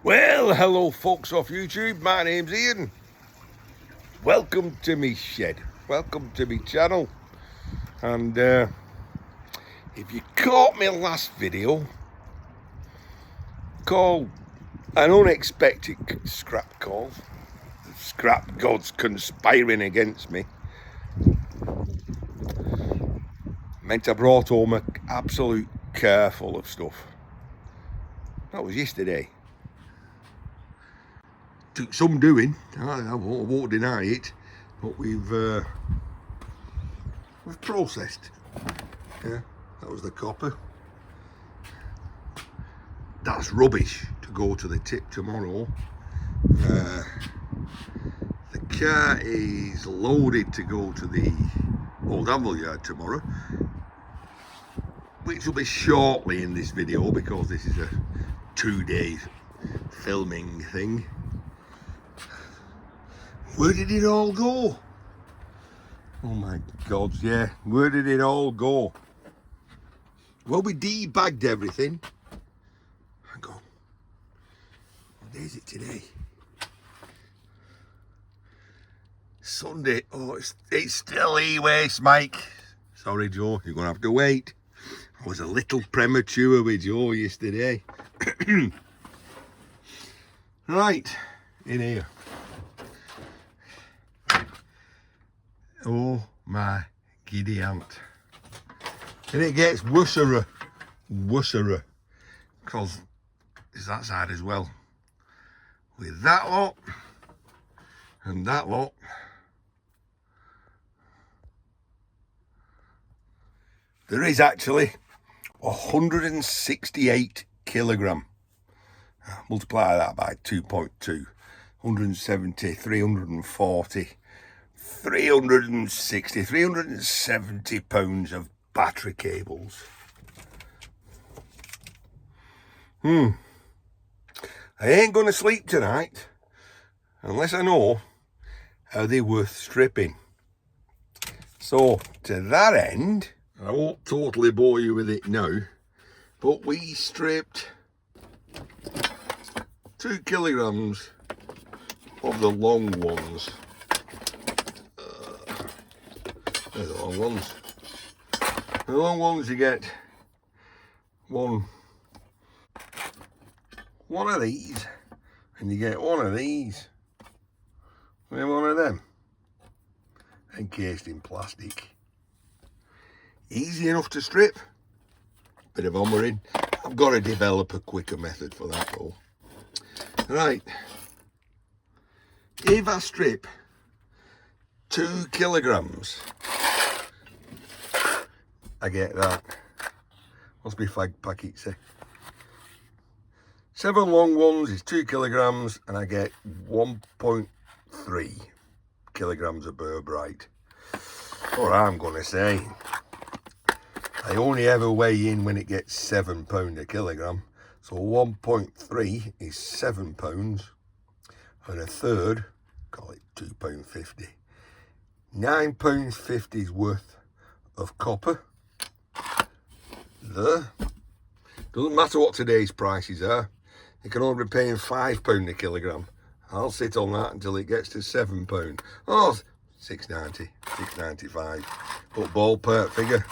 Well, hello folks off YouTube, my name's Ian. Welcome to me shed, welcome to me channel. And if you caught my last video called an unexpected scrap call, scrap gods conspiring against me, meant I brought home an absolute car full of stuff. That was yesterday. Took some doing, I won't deny it, but we've processed. Yeah, that was the copper. That's rubbish to go to the tip tomorrow. The car is loaded to go to the old Anvil yard tomorrow, which will be shortly in this video because this is a 2-day filming thing. Where did it all go? Oh my God, yeah, where did it all go? Well, we debagged everything. Hang on. What day is it today? Sunday. Oh, it's still e-waste, Mike. Sorry, Joe, you're going to have to wait. I was a little premature with Joe yesterday. Right, in here. Oh my giddy aunt. And it gets worser, because it's that side as well. With that lot and that lot. There is actually 168 kilogram. Multiply that by 2.2. 170, 340. 370 pounds of battery cables. I ain't gonna sleep tonight unless I know are they worth stripping. So to that end, I won't totally bore you with it now, but we stripped 2 kilograms of the long ones. They're the long ones. The long ones, you get one of these, and you get one of these, and one of them, encased in plastic. Easy enough to strip. Bit of hammering. I've got to develop a quicker method for that though. Right. If I strip 2 kilograms, I get that. Must be fag packets, eh? 7 long ones is 2 kilograms, and I get 1.3 kilograms of burr bright. Or I'm gonna say, I only ever weigh in when it gets £7 a kilogram. So 1.3 is £7, and a third, call it £2.50. £9.50 worth of copper. There. Doesn't matter what today's prices are. You can only be paying £5 a kilogram. I'll sit on that until it gets to £7. Oh, £6.90, £6.95. But ballpark figure,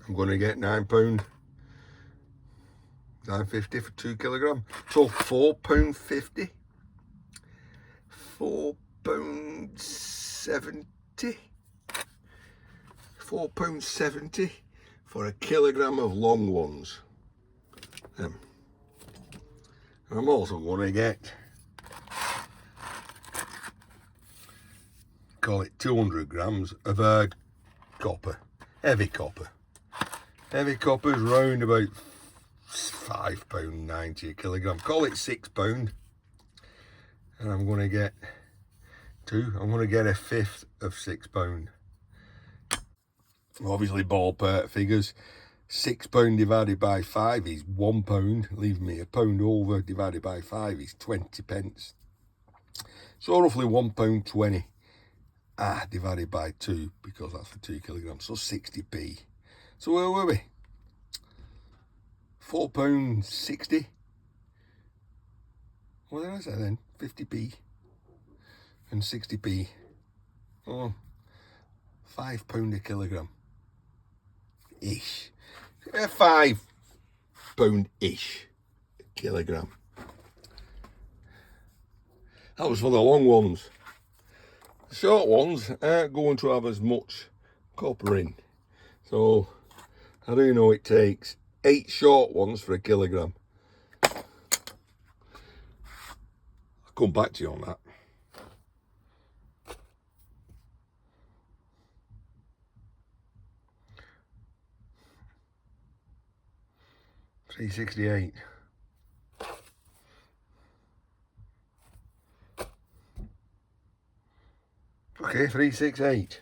I'm going to get £9, £9.50 for 2 kilogram. So £4.50, £4.70, £4.70 for a kilogram of long ones. I'm also going to get, call it 200 grams of hard copper, heavy copper. Heavy copper's round about £5.90 a kilogram, call it £6. And I'm going to get a fifth of £6. Obviously ballpark figures. £6 divided by 5 is £1, leaving me a pound over, divided by 5 is 20 pence. So roughly £1.20 divided by 2, because that's for 2 kilograms, so 60p. So where were we? £4.60 what did I say then? 50p and 60p. Oh, £5 a kilogram. Ish. £5 ish a kilogram. That was for the long ones. The short ones aren't going to have as much copper in. So I do know it takes 8 short ones for a kilogram. I'll come back to you on that. $3.68. Okay, 368.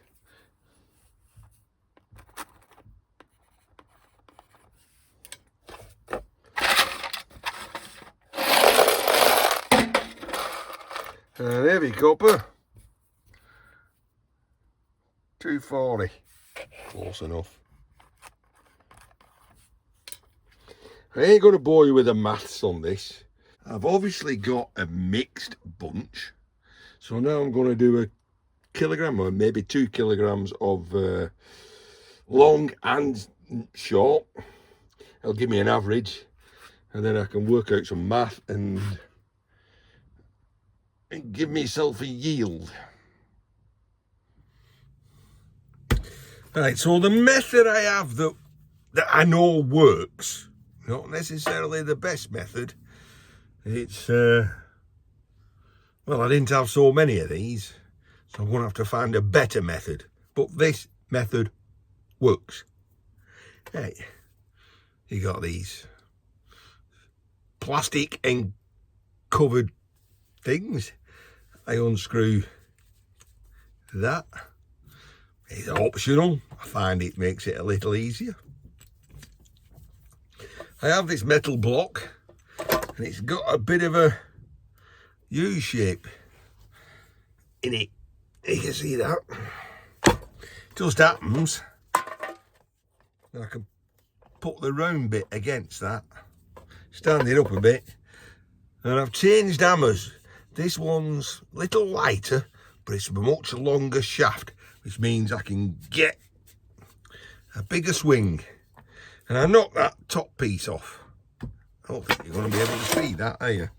Heavy copper. 240. Close enough. I ain't going to bore you with the maths on this. I've obviously got a mixed bunch. So now I'm going to do a kilogram or maybe 2 kilograms of long and short. It'll give me an average, and then I can work out some math and give myself a yield. Right, so the method I have that I know works, not necessarily the best method. It's well, I didn't have so many of these, so I'm going to have to find a better method. But this method works. Right, you got these plastic and covered things. I unscrew that. It's optional. I find it makes it a little easier. I have this metal block, and it's got a bit of a U shape in it. You can see that. It just happens that I can put the round bit against that, stand it up a bit, and I've changed hammers. This one's a little lighter, but it's a much longer shaft, which means I can get a bigger swing. And I knocked that top piece off. I don't think you're going to be able to see that, are you?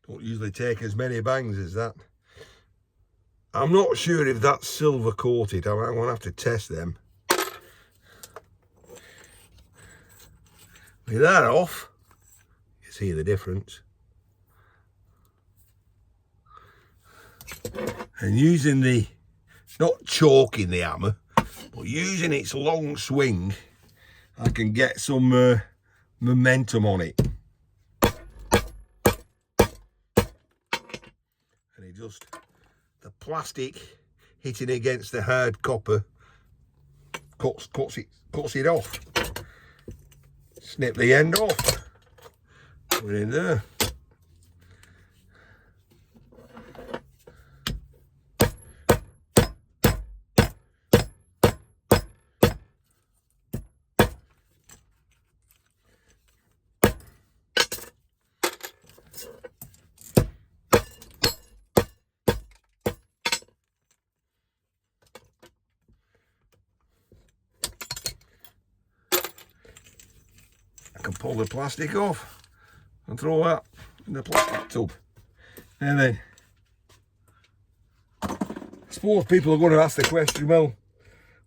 Don't usually take as many bangs as that. I'm not sure if that's silver coated. I'm going to have to test them. With that off, you see the difference. And using the, not choking the hammer, but using its long swing, I can get some momentum on it. And it just, the plastic hitting against the hard copper cuts it off. Snip the end off. Put it in there. I can pull the plastic off and throw that in the plastic tub. And then, I suppose people are going to ask the question, well,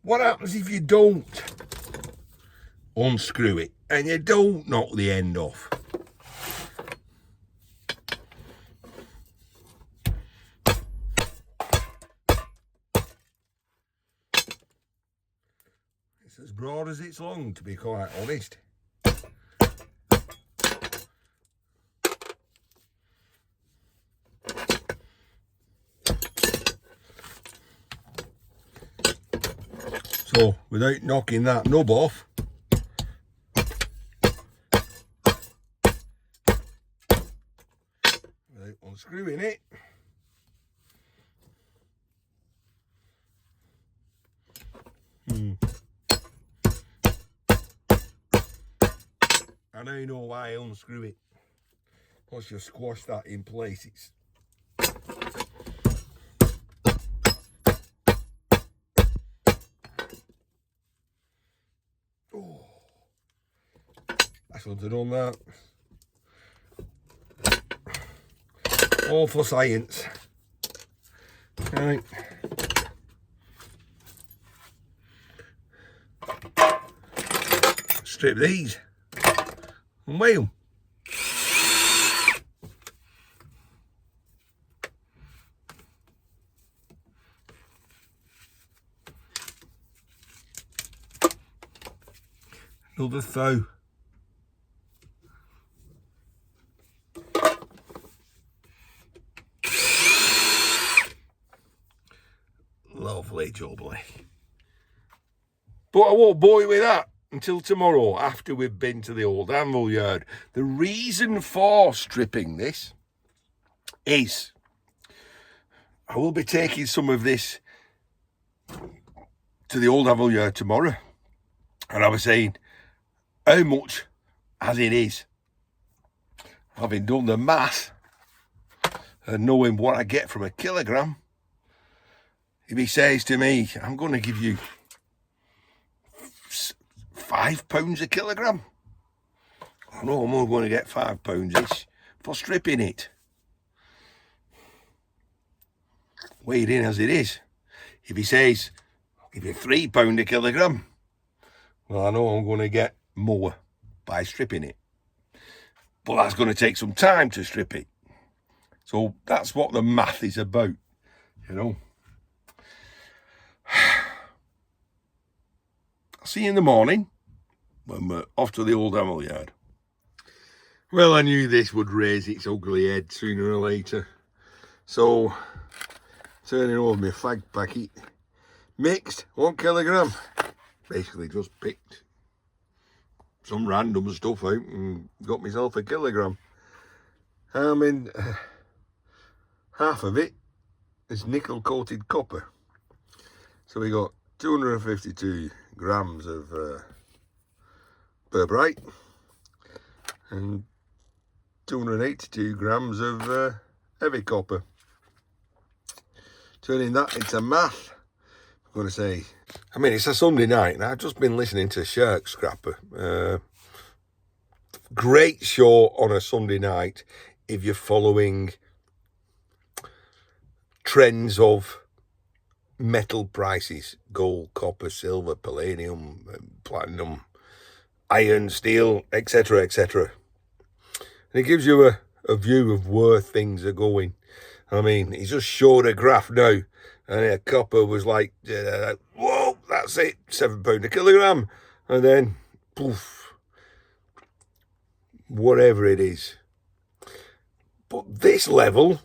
what happens if you don't unscrew it and you don't knock the end off? It's as broad as it's long, to be quite honest. So, without knocking that nub off, without unscrewing it. I now know why I unscrew it. Once you squash that in place, it's I should have done that. All for science. Right. Strip these and weigh them. Another thou. Lovely jubbly. But I won't bore you with that until tomorrow after we've been to the old Anvil yard. The reason for stripping this is I will be taking some of this to the old Anvil yard tomorrow. And I was saying how much as it is. Having done the math and knowing what I get from a kilogram, if he says to me, I'm going to give you £5 a kilogram, I know I'm only going to get £5 each for stripping it. Weighed in as it is. If he says, I'll give you £3 a kilogram, well, I know I'm going to get more by stripping it. But that's going to take some time to strip it. So that's what the math is about, you know. I'll see you in the morning when we're off to the old Anvil yard. Well, I knew this would raise its ugly head sooner or later. So, turning over my fag packet, mixed 1 kilogram. Basically just picked some random stuff out and got myself a kilogram. I mean, half of it is nickel coated copper. So we got 252 grams of berberite and 282 grams of heavy copper. Turning that into math, I'm going to say, I mean, it's a Sunday night and I've just been listening to Shark Scrapper. Great show on a Sunday night if you're following trends of metal prices: gold, copper, silver, palladium, platinum, iron, steel, etc., etc. And it gives you a view of where things are going. I mean, he just showed a graph now, and copper was like, whoa, that's it, £7 a kilogram, and then poof, whatever it is. But this level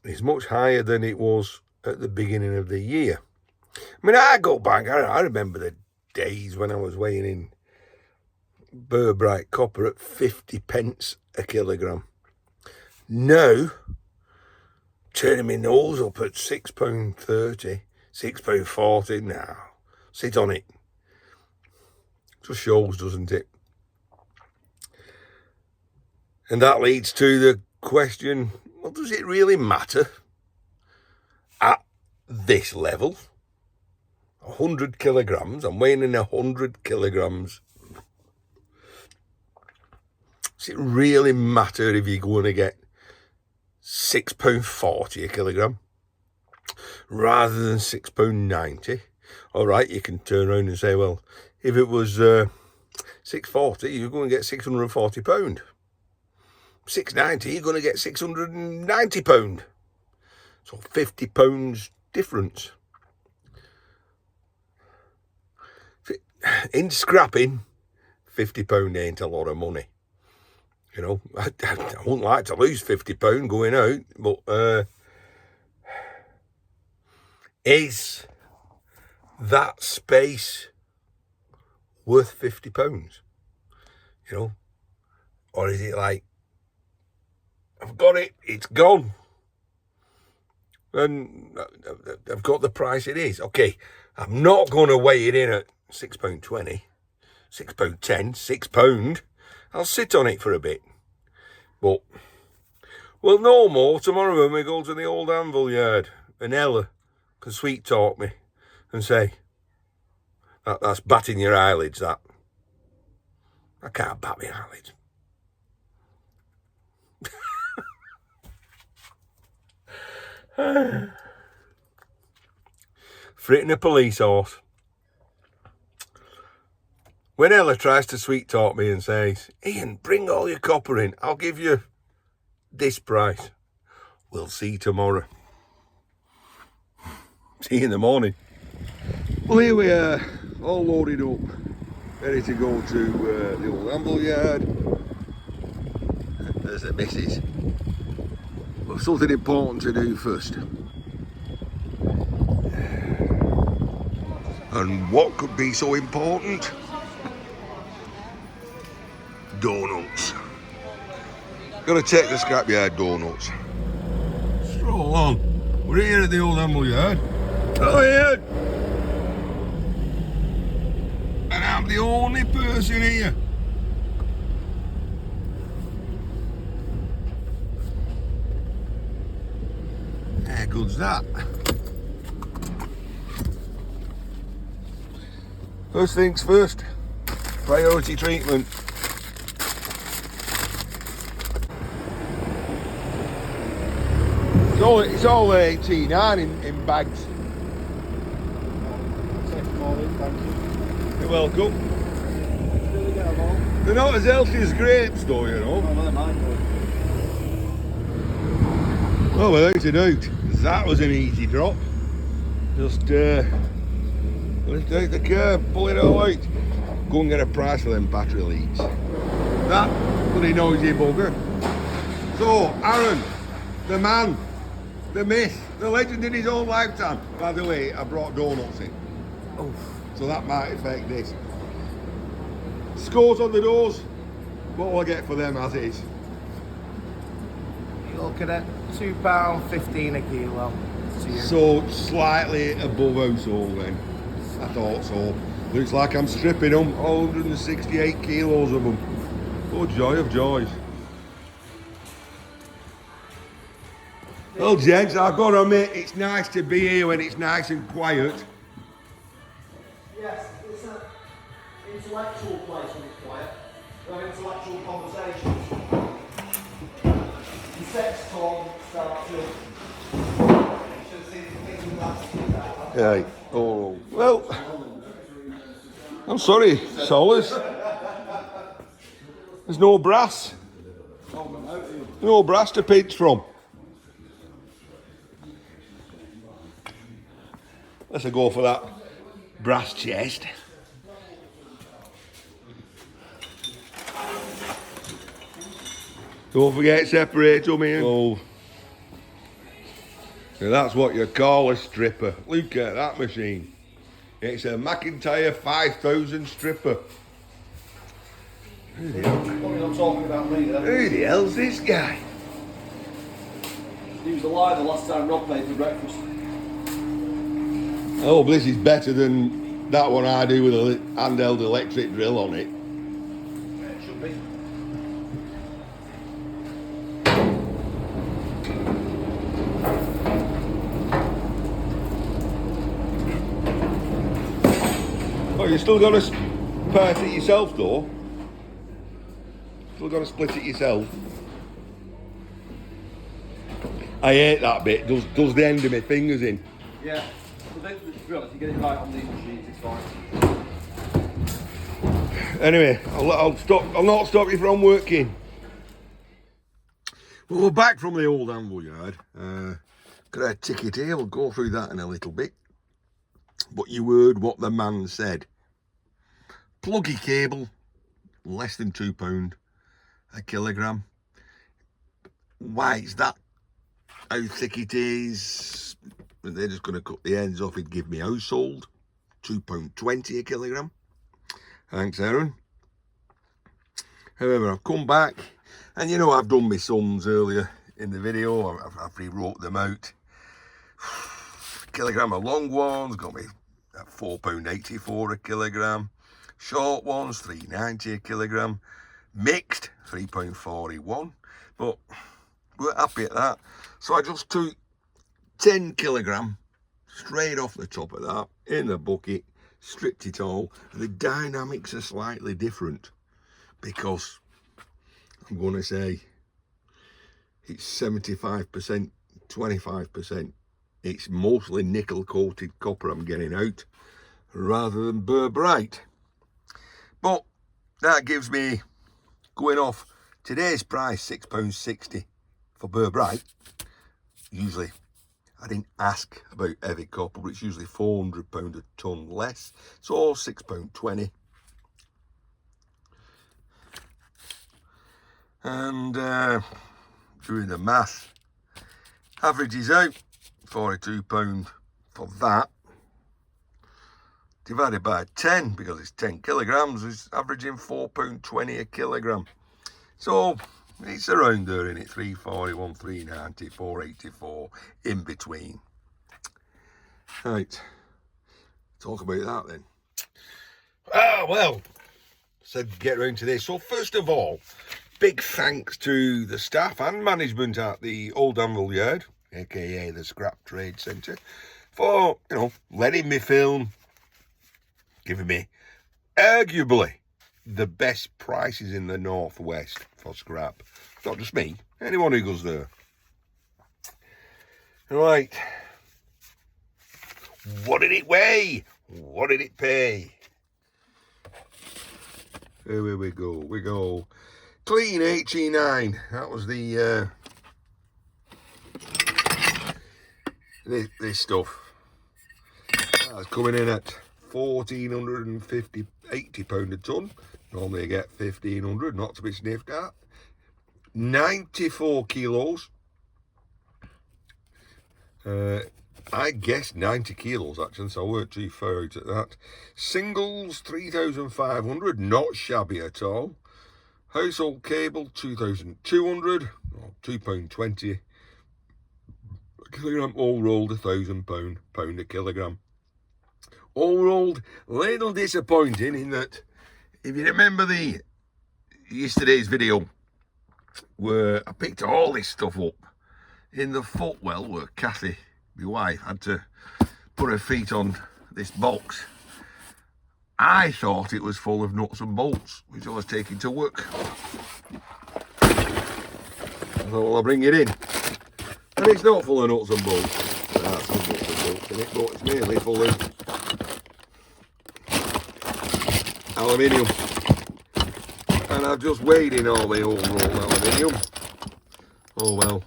is much higher than it was at the beginning of the year. I mean, I go back, I remember the days when I was weighing in berberite copper at 50p a kilogram. Now, turning my nose up at £6.30, £6.40 now. Sit on it. Just shows, doesn't it? And that leads to the question, well, does it really matter at this level? 100 kilograms, I'm weighing in 100 kilograms. Does it really matter if you're going to get £6.40 a kilogram rather than £6.90? All right, you can turn around and say, well, if it was £6.40, you're going to get £640. £6.90, you're going to get £690. So £50 difference. In scrapping, £50 ain't a lot of money. You know, I wouldn't like to lose £50 going out, but is that space worth £50? You know, or is it like I've got it. It's gone. And I've got the price it is. Okay, I'm not going to weigh it in at £6.20, £6.10, £6. I'll sit on it for a bit. But we'll know more tomorrow when we go to the old Anvil yard. And Ella can sweet talk me and say, that's batting your eyelids, that. I can't bat my eyelids. Fritting a police horse. When Ella tries to sweet talk me and says, Ian, bring all your copper in, I'll give you this price. We'll see tomorrow. See you in the morning. Well, here we are, all loaded up, ready to go to the old Anvil yard. There's the missus. But something important to do first. And what could be so important? Donuts. Gotta take the scrapyard donuts. Stroll on. We're here at the old Anvil yard. Oh, yeah. And I'm the only person here. How good's that? First things first, priority treatment. It's all 89 in bags. Thank you. You're welcome. They're not as healthy as grapes though, you know. Well, without a doubt, that was an easy drop. Just lift out the curb, pull it all out. Go and get a price for them battery leads. That bloody noisy bugger. So, Aaron, the man, the myth, the legend in his own lifetime. By the way, I brought donuts in. Oh. So that might affect this. Scores on the doors. What will I get for them as is? You're looking at £2.15 a kilo. So slightly above household then. I thought so. Looks like I'm stripping them, 168 kilos of them. Oh, joy of joys. Well, gents, I've got to admit, it's nice to be here when it's nice and quiet. Yes, it's an intellectual place when it's quiet. We have intellectual conversations. The sex talk starts to... You should have seen the things with that. Yeah. Oh, well, I'm sorry, Solers. There's no brass. No brass to pinch from. Let's go for that brass chest. Don't forget separate them in. Oh. So that's what you call a stripper. Look at that machine. It's a McIntyre 5000 stripper. Who the hell? You're not talking about me, then. Who the hell's this guy? He was alive the last time Rob paid for breakfast. I hope this is better than that one I do with a handheld electric drill on it. It should be. Oh, you still got to part it yourself though. Still got to split it yourself. I hate that bit. Does the end of my fingers in. Yeah. But then, to be honest, you get it right on these machines, it's fine. Anyway, I'll not stop you from working. Well, we're back from the old Anvil yard. Got a ticket here. We'll go through that in a little bit. But you heard what the man said. Pluggy cable, less than £2 a kilogram. Why is that? How thick it is? They're just going to cut the ends off. It'd give me household £2.20 a kilogram. Thanks, Aaron. However, I've come back. And you know, I've done my sums earlier in the video. I've rewrote them out. Kilogram of long ones got me at £4.84 a kilogram. Short ones, £3.90 a kilogram. Mixed, £3.41. But we're happy at that. So I just took 10 kilogram straight off the top of that in the bucket, stripped it all. And the dynamics are slightly different because I'm going to say it's 75%, 25%. It's mostly nickel coated copper I'm getting out rather than Burr Bright. But that gives me, going off today's price, £6.60 for Burr Bright. Usually, I didn't ask about heavy copper, but it's usually £400 a tonne less. So £6.20. And doing the math, averages out £42 for that. Divided by 10, because it's 10 kilograms, is averaging £4.20 a kilogram. So it's around there, isn't it? 341, 390, 484, in between. Right, talk about that then. Ah, well, said get round to this. So first of all, big thanks to the staff and management at the Old Anvil Yard, aka the Scrap Trade Centre, for, you know, letting me film, giving me arguably the best prices in the northwest for scrap. Not just me, anyone who goes there. Right, what did it weigh? What did it pay? Here we go. Clean HE9. That was the this stuff. That's coming in at £1,450, £80 a tonne. Normally you get 1,500, not to be sniffed at. 94 kilos. I guessed 90 kilos actually, so I weren't too far out at that. Singles 3,500, not shabby at all. Household cable 2,200, or £2.20 a kilogram. All rolled £1,000 a kilogram. All rolled, little disappointing in that, if you remember yesterday's video where I picked all this stuff up in the footwell where Kathy, my wife, had to put her feet on this box, I thought it was full of nuts and bolts, which I was taking to work. I thought, well, I'll bring it in. And it's not full of nuts and bolts. That's some nuts and bolts in it, but it's mainly full of aluminium. And I've just weighed in all the old rolled aluminium. Oh well.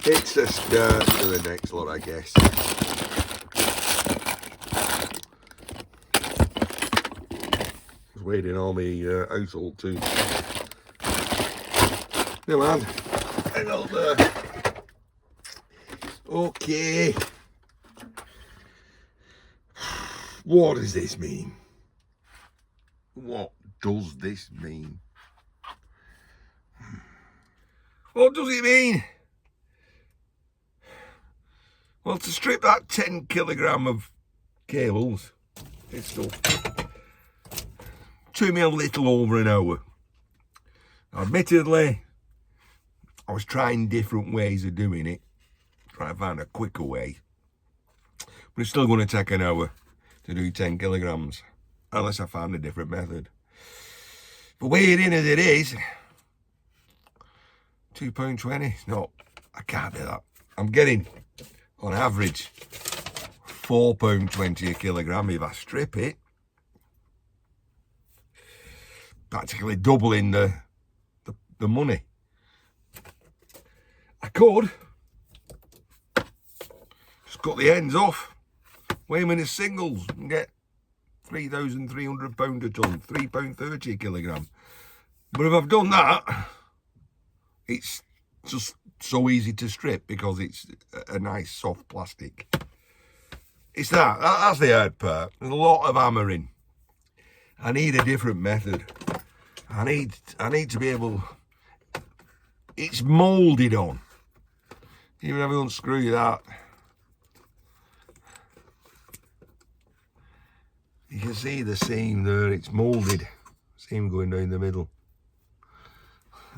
It's a start to the next lot, I guess. Just weighed in all my household too. Come on. Hang on there. Okay. What does this mean? What does this mean? What does it mean? Well, to strip that 10 kilogram of cables, it's stuff, took me a little over an hour. Admittedly, I was trying different ways of doing it, trying to find a quicker way, but it's still going to take an hour to do 10 kilograms, unless I found a different method. But weighed in as it is, £2.20, no, I can't do that. I'm getting, on average, £4.20 a kilogram if I strip it. Practically doubling the money. I could just cut the ends off, weigh them in as singles and get £3,300 a tonne, £3.30 a kilogram. But if I've done that, it's just so easy to strip because it's a nice soft plastic. It's that's the hard part. There's a lot of hammering. I need a different method. I need to be able. It's moulded on. Even if I unscrew that, you can see the seam there. It's moulded. Seam going down the middle.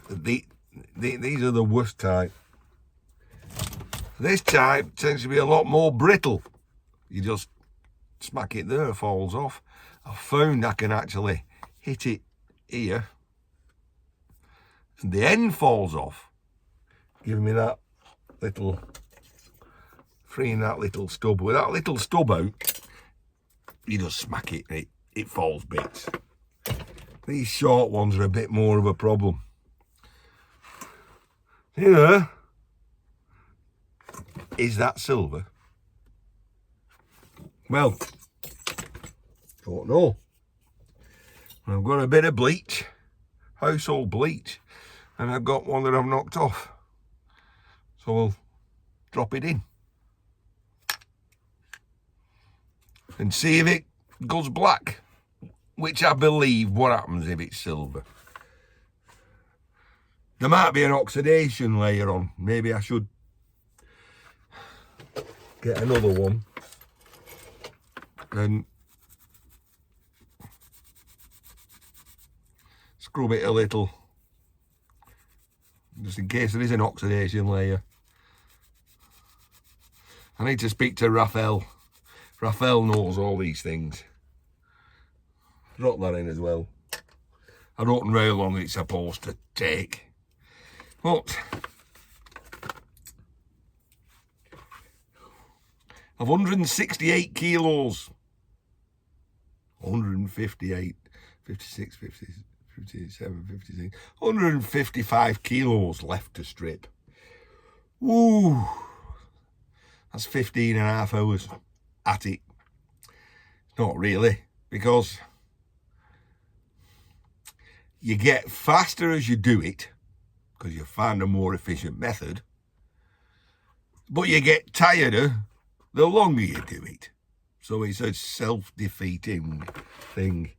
These are the worst type. This type tends to be a lot more brittle. You just smack it there, it falls off. I've found I can actually hit it here and the end falls off, giving me that little, freeing that little stub. With that little stub out, you just smack it and it falls bits. These short ones are a bit more of a problem. Here, is that silver? Well, don't know. I've got a bit of bleach, household bleach, and I've got one that I've knocked off. So we'll drop it in and see if it goes black, which I believe what happens if it's silver. There might be an oxidation layer on. Maybe I should get another one and scrub it a little, just in case there is an oxidation layer. I need to speak to Raphael. Raphael knows all these things. Drop that in as well. I don't know how long it's supposed to take, but of 168 kilos, 158, 56, 57, 56, 155 kilos left to strip. Woo! That's 15 and a half hours at it. Not really, because you get faster as you do it, because you find a more efficient method, but you get tireder the longer you do it. So it's a self-defeating thing.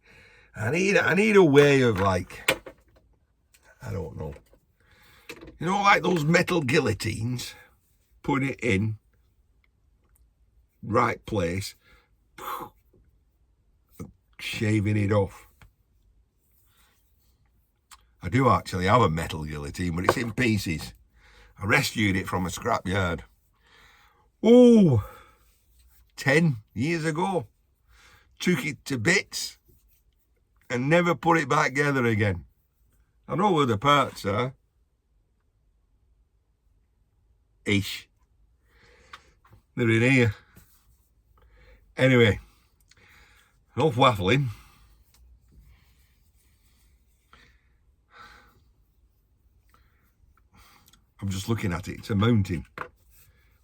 I need a way of, like, I don't know, you know, like those metal guillotines, putting it in right place, shaving it off. I do actually have a metal guillotine, but it's in pieces. I rescued it from a scrapyard. Oh, 10 years ago. Took it to bits and never put it back together again. I know where the parts are. Ish. They're in here. Anyway, enough waffling. I'm just looking at it. It's a mountain.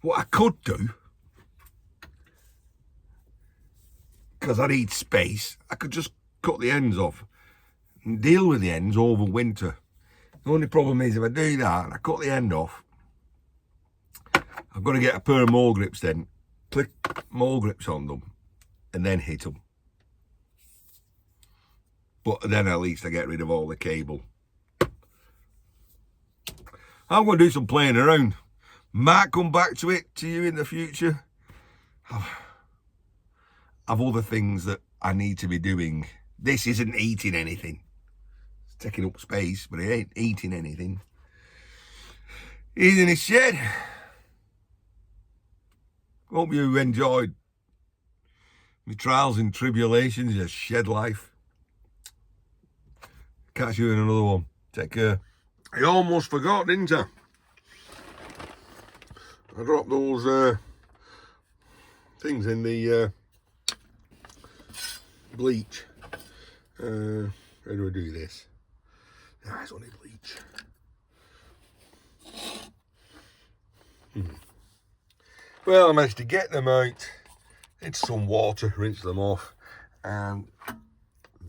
What I could do, because I need space, I could just cut the ends off and deal with the ends over winter. The only problem is if I do that and I cut the end off, I've got to get a pair of mole grips then, click mole grips on them and then hit them. But then at least I get rid of all the cable. I'm going to do some playing around. Might come back to you in the future. I've other things that I need to be doing. This isn't eating anything. It's taking up space, but it ain't eating anything. He's in his shed. Hope you enjoyed my trials and tribulations of shed life. Catch you in another one. Take care. I almost forgot, didn't I? I dropped those things in the bleach. How do I do this? Ah, it's only bleach. Well, I managed to get them out. It's some water, rinse them off, and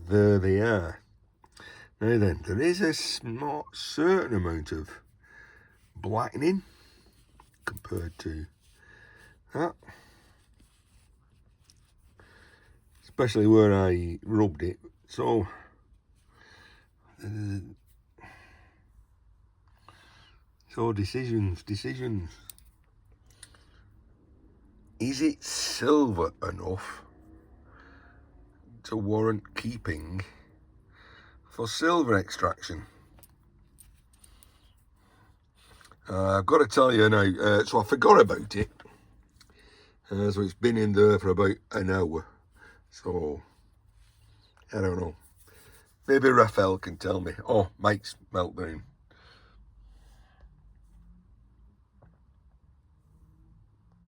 there they are. Now then, there is a certain amount of blackening compared to that, especially where I rubbed it. So So decisions. Is it silver enough to warrant keeping for silver extraction? I've got to tell you now, so I forgot about it. So it's been in there for about an hour. So, I don't know. Maybe Raphael can tell me. Oh, Mike's meltdown.